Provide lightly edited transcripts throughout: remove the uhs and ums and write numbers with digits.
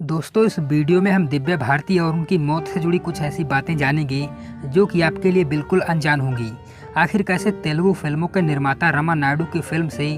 दोस्तों, इस वीडियो में हम दिव्या भारती और उनकी मौत से जुड़ी कुछ ऐसी बातें जानेंगे जो कि आपके लिए बिल्कुल अनजान होंगी। आखिर कैसे तेलुगु फिल्मों के निर्माता रमा नायडू की फिल्म से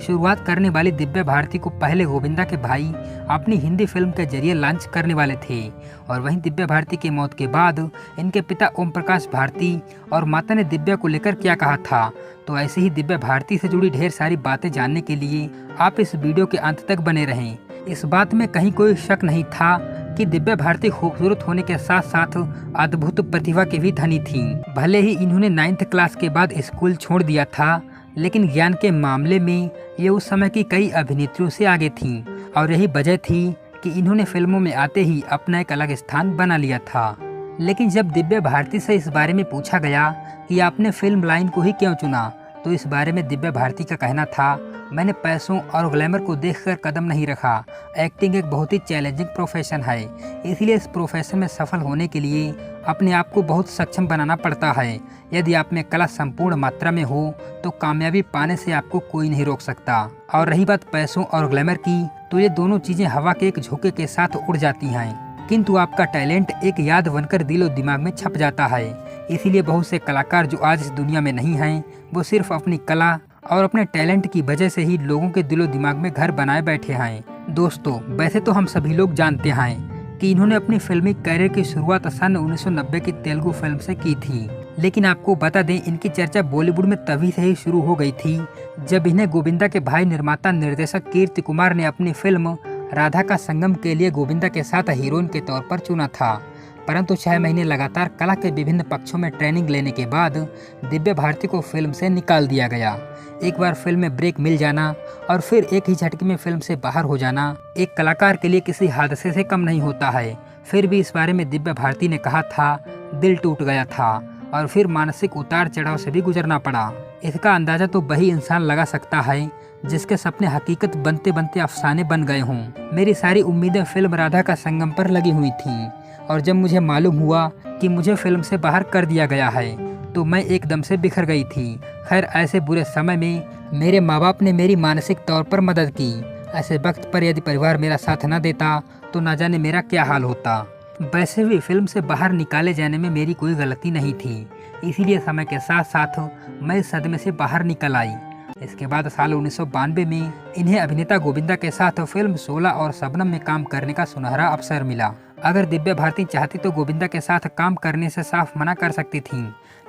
शुरुआत करने वाली दिव्या भारती को पहले गोविंदा के भाई अपनी हिंदी फिल्म के जरिए लॉन्च करने वाले थे, और वहीं दिव्या भारती की मौत के बाद इनके पिता ओम प्रकाश भारती और माता ने दिव्या को लेकर क्या कहा था। तो ऐसे ही दिव्या भारती से जुड़ी ढेर सारी बातें जानने के लिए आप इस वीडियो के अंत तक बने रहें। इस बात में कहीं कोई शक नहीं था कि दिव्या भारती खूबसूरत होने के साथ साथ अद्भुत प्रतिभा की भी धनी थीं। भले ही इन्होंने 9th क्लास के बाद स्कूल छोड़ दिया था, लेकिन ज्ञान के मामले में ये उस समय की कई अभिनेत्रियों से आगे थीं, और यही वजह थी कि इन्होंने फिल्मों में आते ही अपना एक अलग स्थान बना लिया था। लेकिन जब दिव्या भारती से इस बारे में पूछा गया कि आपने फिल्म लाइन को ही क्यों चुना, तो इस बारे में दिव्या भारती का कहना था, मैंने पैसों और ग्लैमर को देखकर कदम नहीं रखा। एक्टिंग एक बहुत ही चैलेंजिंग प्रोफेशन है, इसलिए इस प्रोफेशन में सफल होने के लिए अपने आप को बहुत सक्षम बनाना पड़ता है। यदि आप में कला संपूर्ण मात्रा में हो तो कामयाबी पाने से आपको कोई नहीं रोक सकता। और रही बात पैसों और ग्लैमर की, तो ये दोनों चीजें हवा के एक झोंके के साथ उड़ जाती हैं, किंतु आपका टैलेंट एक याद बनकर दिलो दिमाग में छप जाता है। इसीलिए बहुत से कलाकार जो आज इस दुनिया में नहीं हैं, वो सिर्फ अपनी कला और अपने टैलेंट की वजह से ही लोगों के दिलो दिमाग में घर बनाए बैठे हैं। दोस्तों, वैसे तो हम सभी लोग जानते हैं कि इन्होंने अपनी फिल्मी करियर की शुरुआत सन 1990 की तेलुगु फिल्म से की थी, लेकिन आपको बता दें, इनकी चर्चा बॉलीवुड में तभी से ही शुरू हो गई थी जब इन्हें गोविंदा के भाई निर्माता निर्देशक कीर्ति कुमार ने अपनी फिल्म राधा का संगम के लिए गोविंदा के साथ हीरोइन के तौर पर चुना था। परंतु 6 महीने लगातार कला के विभिन्न पक्षों में ट्रेनिंग लेने के बाद दिव्या भारती को फिल्म से निकाल दिया गया। एक बार फिल्म में ब्रेक मिल जाना और फिर एक ही झटके में फिल्म से बाहर हो जाना एक कलाकार के लिए किसी हादसे से कम नहीं होता है। फिर भी इस बारे में दिव्या भारती ने कहा था, दिल टूट गया था और फिर मानसिक उतार चढ़ाव से भी गुजरना पड़ा। इसका अंदाजा तो वही इंसान लगा सकता है जिसके सपने हकीकत बनते बनते अफसाने बन गए हों। मेरी सारी उम्मीदें फिल्म राधा का संगम पर लगी हुई थीं, और जब मुझे मालूम हुआ कि मुझे फिल्म से बाहर कर दिया गया है तो मैं एकदम से बिखर गई थी। खैर, ऐसे बुरे समय में मेरे माँ बाप ने मेरी मानसिक तौर पर मदद की। ऐसे वक्त पर यदि परिवार मेरा साथ न देता तो न जाने मेरा क्या हाल होता। वैसे भी फिल्म से बाहर निकाले जाने में मेरी कोई गलती नहीं थी, इसीलिए समय के साथ साथ मैं इस सदमे से बाहर निकल आई। इसके बाद साल 1992 में इन्हें अभिनेता गोविंदा के साथ फिल्म 16 और शबनम में काम करने का सुनहरा अवसर मिला। अगर दिव्या भारती चाहती तो गोविंदा के साथ काम करने से साफ मना कर सकती थीं,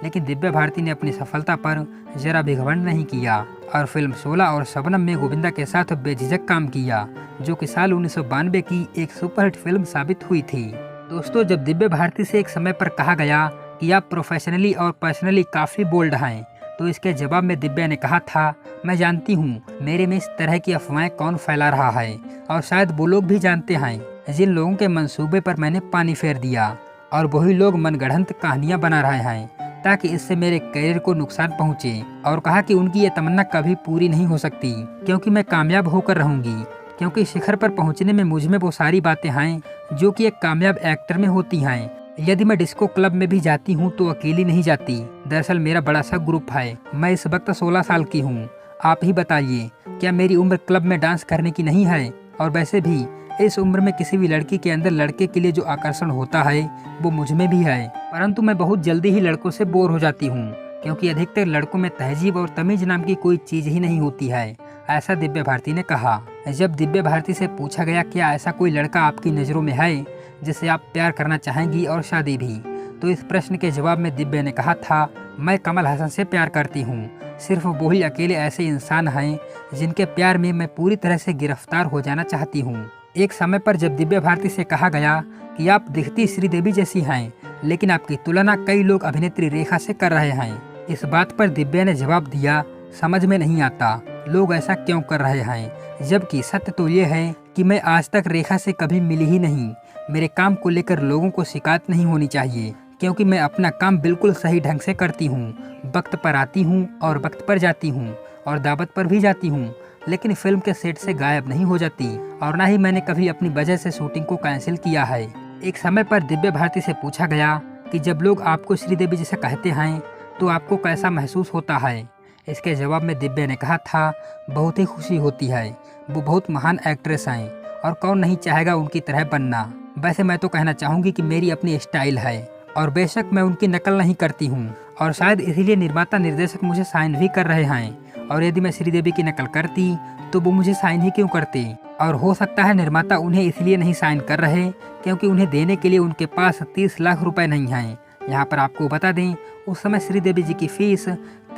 लेकिन दिव्या भारती ने अपनी सफलता पर जरा भी घमंड नहीं किया और फिल्म 16 और शबनम में गोविंदा के साथ बेझिझक काम किया, जो कि साल 1992 की एक सुपरहिट फिल्म साबित हुई थी। दोस्तों, जब दिव्या भारती से एक समय पर कहा गया कि आप प्रोफेशनली और पर्सनली काफ़ी बोल्ड हैं, तो इसके जवाब में दिव्या ने कहा था, मैं जानती हूँ मेरे में इस तरह की अफवाहें कौन फैला रहा है, और शायद वो लोग भी जानते हैं जिन लोगों के मंसूबे पर मैंने पानी फेर दिया, और वही लोग मनगढ़ंत कहानियां बना रहे हैं ताकि इससे मेरे करियर को नुकसान पहुंचे। और कहा कि उनकी ये तमन्ना कभी पूरी नहीं हो सकती, क्योंकि मैं कामयाब होकर रहूंगी, क्योंकि शिखर पर पहुंचने में मुझ में वो सारी बातें हैं जो कि एक कामयाब एक्टर में होती हैं। यदि मैं डिस्को क्लब में भी जाती हूँ तो अकेली नहीं जाती। दरअसल मेरा बड़ा सा ग्रुप है। मैं इस वक्त 16 साल की हूँ। आप ही बताइए, क्या मेरी उम्र क्लब में डांस करने की नहीं है? और वैसे भी इस उम्र में किसी भी लड़की के अंदर लड़के के लिए जो आकर्षण होता है वो मुझ में भी है, परंतु मैं बहुत जल्दी ही लड़कों से बोर हो जाती हूँ, क्योंकि अधिकतर लड़कों में तहजीब और तमीज नाम की कोई चीज ही नहीं होती है, ऐसा दिव्या भारती ने कहा। जब दिव्या भारती से पूछा गया क्या ऐसा कोई लड़का आपकी नज़रों में है जिसे आप प्यार करना चाहेंगी और शादी भी, तो इस प्रश्न के जवाब में दिव्या ने कहा था, मैं कमल हसन से प्यार करती हूँ। सिर्फ वही अकेले ऐसे इंसान हैं जिनके प्यार में मैं पूरी तरह से गिरफ्तार हो जाना चाहती हूँ। एक समय पर जब दिव्या भारती से कहा गया कि आप दिखती श्रीदेवी जैसी हैं, लेकिन आपकी तुलना कई लोग अभिनेत्री रेखा से कर रहे हैं, इस बात पर दिव्या ने जवाब दिया, समझ में नहीं आता लोग ऐसा क्यों कर रहे हैं, जबकि सत्य तो ये है कि मैं आज तक रेखा से कभी मिली ही नहीं। मेरे काम को लेकर लोगों को शिकायत नहीं होनी चाहिए, क्योंकि मैं अपना काम बिल्कुल सही ढंग से करती हूँ। वक्त पर आती हूँ और वक्त पर जाती हूँ और दावत पर भी जाती हूँ, लेकिन फिल्म के सेट से गायब नहीं हो जाती, और ना ही मैंने कभी अपनी वजह से शूटिंग को कैंसिल किया है। एक समय पर दिव्या भारती से पूछा गया कि जब लोग आपको श्रीदेवी जैसा कहते हैं तो आपको कैसा महसूस होता है। इसके जवाब में दिव्या ने कहा था, बहुत ही खुशी होती है। वो बहुत महान एक्ट्रेस हैं और कौन नहीं चाहेगा उनकी तरह बनना। वैसे मैं तो कहना चाहूँगी कि मेरी अपनी स्टाइल है और बेशक मैं उनकी नकल नहीं करती हूँ और शायद इसीलिए निर्माता निर्देशक मुझे साइन भी कर रहे हैं। और यदि मैं श्रीदेवी की नकल करती तो वो मुझे साइन ही क्यों करते। और हो सकता है निर्माता उन्हें इसलिए नहीं साइन कर रहे क्योंकि उन्हें देने के लिए उनके पास 30 लाख रुपए नहीं हैं। यहाँ पर आपको बता दें, उस समय श्रीदेवी जी की फीस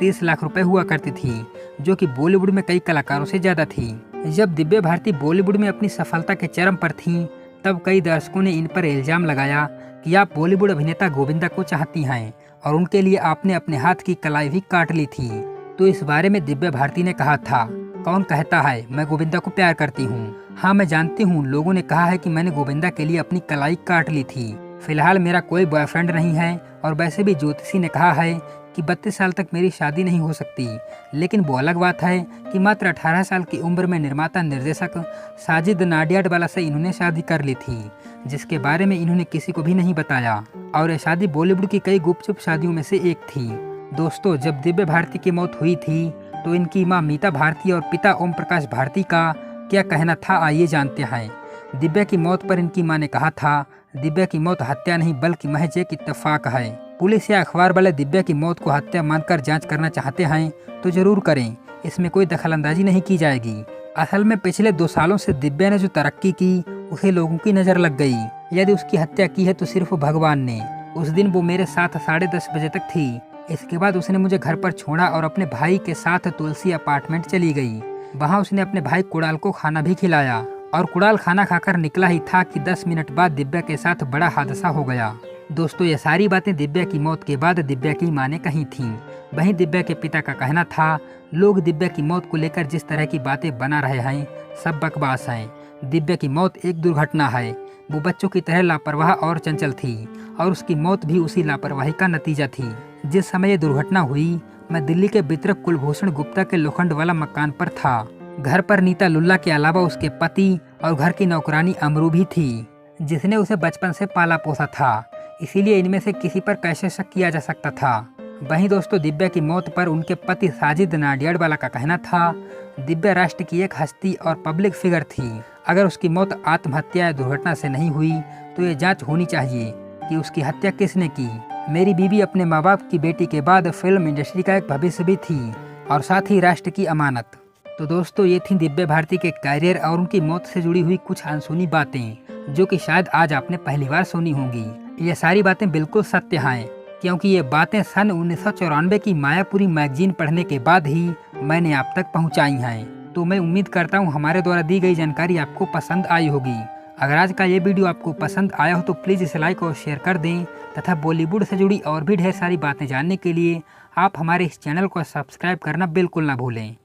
30 लाख रुपए हुआ करती थी, जो कि बॉलीवुड में कई कलाकारों से ज़्यादा थी। जब दिव्या भारती बॉलीवुड में अपनी सफलता के चरम पर थीं, तब कई दर्शकों ने इन पर इल्जाम लगाया कि आप बॉलीवुड अभिनेता गोविंदा को चाहती हैं और उनके लिए आपने अपने हाथ की कलाई भी काट ली थी। तो इस बारे में दिव्या भारती ने कहा था, कौन कहता है मैं गोविंदा को प्यार करती हूँ। हाँ मैं जानती हूँ, लोगों ने कहा है कि मैंने गोविंदा के लिए अपनी कलाई काट ली थी। फिलहाल मेरा कोई बॉयफ्रेंड नहीं है और वैसे भी ज्योतिषी ने कहा है कि 32 साल तक मेरी शादी नहीं हो सकती। लेकिन वो अलग बात है कि मात्र 18 साल की उम्र में निर्माता निर्देशक साजिद नाडियाडवाला से इन्होंने शादी कर ली थी, जिसके बारे में इन्होंने किसी को भी नहीं बताया। और ये शादी बॉलीवुड की कई गुपचुप शादियों में से एक थी। दोस्तों, जब दिव्या भारती की मौत हुई थी तो इनकी मां मीता भारती और पिता ओम प्रकाश भारती का क्या कहना था, आइए जानते हैं। दिव्या की मौत पर इनकी मां ने कहा था, दिव्या की मौत हत्या नहीं बल्कि महज एक इत्तेफाक है। पुलिस या अखबार वाले दिव्या की मौत को हत्या मानकर जांच करना चाहते हैं तो जरूर करें, इसमें कोई दखलंदाजी नहीं की जाएगी। असल में पिछले 2 सालों से दिव्या ने जो तरक्की की उसे लोगों की नजर लग गई। यदि उसकी हत्या की है तो सिर्फ भगवान ने। उस दिन वो मेरे साथ 10:30 बजे तक थी। इसके बाद उसने मुझे घर पर छोड़ा और अपने भाई के साथ तुलसी अपार्टमेंट चली गई। वहाँ उसने अपने भाई कुणाल को खाना भी खिलाया और कुणाल खाना खाकर निकला ही था कि 10 मिनट बाद दिव्या के साथ बड़ा हादसा हो गया। दोस्तों, ये सारी बातें दिव्या की मौत के बाद दिव्या की मां ने कही थीं। वहीं दिव्या के पिता का कहना था, लोग दिव्या की मौत को लेकर जिस तरह की बातें बना रहे हैं सब बकवास हैं। दिव्या की मौत एक दुर्घटना है। वो बच्चों की तरह लापरवाह और चंचल थी और उसकी मौत भी उसी लापरवाही का नतीजा थी। जिस समय ये दुर्घटना हुई, मैं दिल्ली के वितरक कुलभूषण गुप्ता के लोखंड वाला मकान पर था। घर पर नीता लुल्ला के अलावा उसके पति और घर की नौकरानी अमरू भी थी, जिसने उसे बचपन से पाला पोसा था। इसीलिए इनमें से किसी पर कैसे शक किया जा सकता था। वहीं दोस्तों, दिव्या की मौत पर उनके पति साजिद नाडियाडवाला का कहना था, दिव्या राष्ट्र की एक हस्ती और पब्लिक फिगर थी। अगर उसकी मौत आत्महत्या या दुर्घटना से नहीं हुई तो ये जांच होनी चाहिए कि उसकी हत्या किसने की। मेरी बीवी अपने माँ बाप की बेटी के बाद फिल्म इंडस्ट्री का एक भविष्य भी थी और साथ ही राष्ट्र की अमानत। तो दोस्तों, ये थी दिव्या भारती के कैरियर और उनकी मौत से जुड़ी हुई कुछ अनसुनी बातें, जो कि शायद आज आपने पहली बार सुनी होंगी। ये सारी बातें बिल्कुल सत्य हैं, क्योंकि ये बातें सन 1994 की मायापुरी मैगजीन पढ़ने के बाद ही मैंने आप तक पहुंचाई हैं। तो मैं उम्मीद करता हूं हमारे द्वारा दी गई जानकारी आपको पसंद आई होगी। अगर आज का ये वीडियो आपको पसंद आया हो तो प्लीज़ इसे लाइक और शेयर कर दें तथा बॉलीवुड से जुड़ी और भी ढेर सारी बातें जानने के लिए आप हमारे इस चैनल को सब्सक्राइब करना बिल्कुल ना भूलें।